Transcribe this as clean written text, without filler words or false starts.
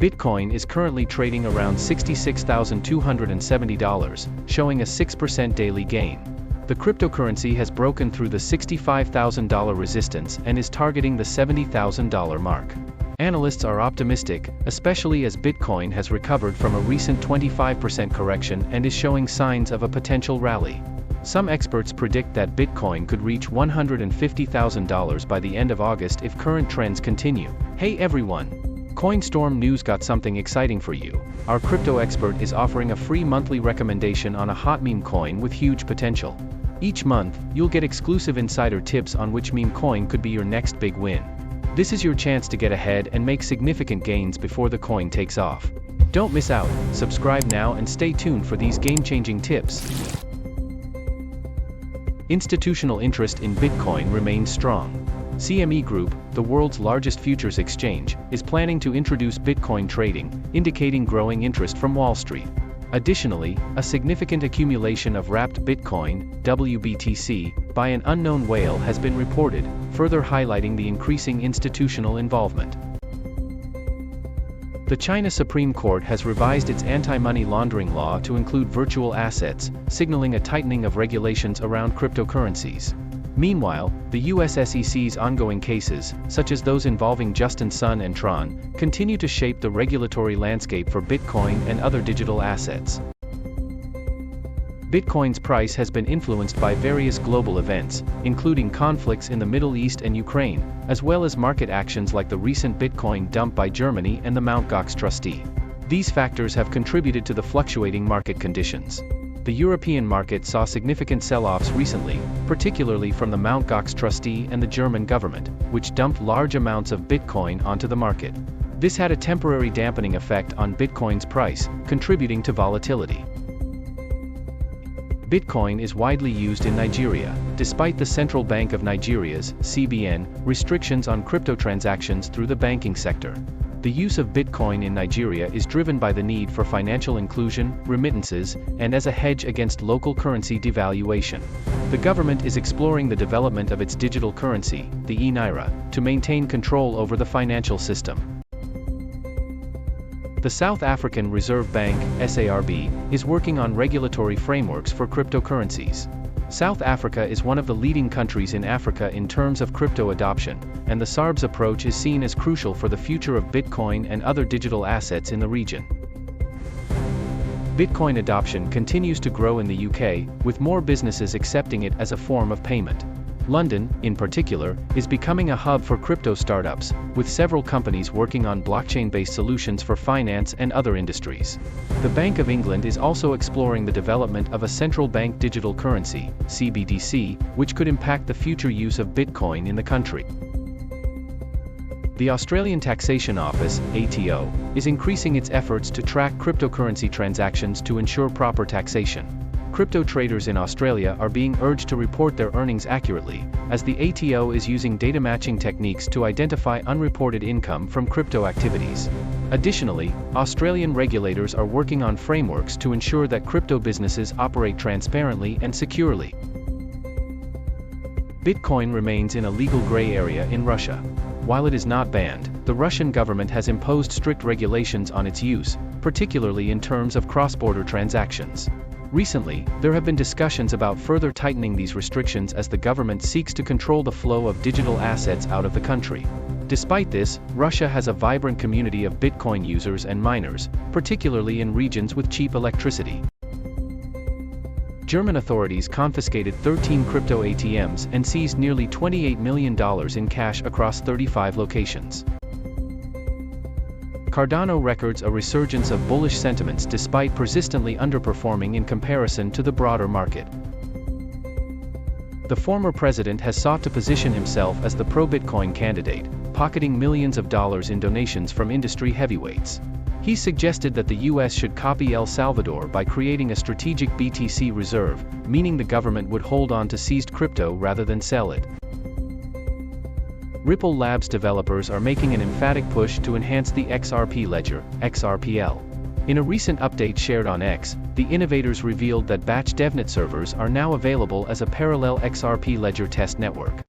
Bitcoin is currently trading around $66,270, showing a 6% daily gain. The cryptocurrency has broken through the $65,000 resistance and is targeting the $70,000 mark. Analysts are optimistic, especially as Bitcoin has recovered from a recent 25% correction and is showing signs of a potential rally. Some experts predict that Bitcoin could reach $150,000 by the end of August if current trends continue. Hey everyone! CoinStorm News got something exciting for you. Our crypto expert is offering a free monthly recommendation on a hot meme coin with huge potential. Each month, you'll get exclusive insider tips on which meme coin could be your next big win. This is your chance to get ahead and make significant gains before the coin takes off. Don't miss out, subscribe now and stay tuned for these game-changing tips. Institutional interest in Bitcoin remains strong. CME Group, the world's largest futures exchange, is planning to introduce Bitcoin trading, indicating growing interest from Wall Street. Additionally, a significant accumulation of wrapped Bitcoin, WBTC, by an unknown whale has been reported, further highlighting the increasing institutional involvement. The China Supreme Court has revised its anti-money laundering law to include virtual assets, signaling a tightening of regulations around cryptocurrencies. Meanwhile, the US SEC's ongoing cases, such as those involving Justin Sun and Tron, continue to shape the regulatory landscape for Bitcoin and other digital assets. Bitcoin's price has been influenced by various global events, including conflicts in the Middle East and Ukraine, as well as market actions like the recent Bitcoin dump by Germany and the Mt. Gox trustee. These factors have contributed to the fluctuating market conditions. The European market saw significant sell-offs recently, particularly from the Mt. Gox trustee and the German government, which dumped large amounts of Bitcoin onto the market. This had a temporary dampening effect on Bitcoin's price, contributing to volatility. Bitcoin is widely used in Nigeria, despite the Central Bank of Nigeria's (CBN) restrictions on crypto transactions through the banking sector. The use of Bitcoin in Nigeria is driven by the need for financial inclusion, remittances, and as a hedge against local currency devaluation. The government is exploring the development of its digital currency, the e-Naira, to maintain control over the financial system. The South African Reserve Bank, SARB, is working on regulatory frameworks for cryptocurrencies. South Africa is one of the leading countries in Africa in terms of crypto adoption, and the SARB's approach is seen as crucial for the future of Bitcoin and other digital assets in the region. Bitcoin adoption continues to grow in the UK, with more businesses accepting it as a form of payment. London, in particular, is becoming a hub for crypto startups, with several companies working on blockchain-based solutions for finance and other industries. The Bank of England is also exploring the development of a central bank digital currency, CBDC, which could impact the future use of Bitcoin in the country. The Australian Taxation Office, ATO, is increasing its efforts to track cryptocurrency transactions to ensure proper taxation. Crypto traders in Australia are being urged to report their earnings accurately, as the ATO is using data matching techniques to identify unreported income from crypto activities. Additionally, Australian regulators are working on frameworks to ensure that crypto businesses operate transparently and securely. Bitcoin remains in a legal gray area in Russia. While it is not banned, the Russian government has imposed strict regulations on its use, particularly in terms of cross-border transactions. Recently, there have been discussions about further tightening these restrictions as the government seeks to control the flow of digital assets out of the country. Despite this, Russia has a vibrant community of Bitcoin users and miners, particularly in regions with cheap electricity. German authorities confiscated 13 crypto ATMs and seized nearly $28 million in cash across 35 locations. Cardano records a resurgence of bullish sentiments despite persistently underperforming in comparison to the broader market. The former president has sought to position himself as the pro-Bitcoin candidate, pocketing millions of dollars in donations from industry heavyweights. He suggested that the US should copy El Salvador by creating a strategic BTC reserve, meaning the government would hold on to seized crypto rather than sell it. Ripple Labs developers are making an emphatic push to enhance the XRP ledger, XRPL. In a recent update shared on X, the innovators revealed that batch DevNet servers are now available as a parallel XRP ledger test network.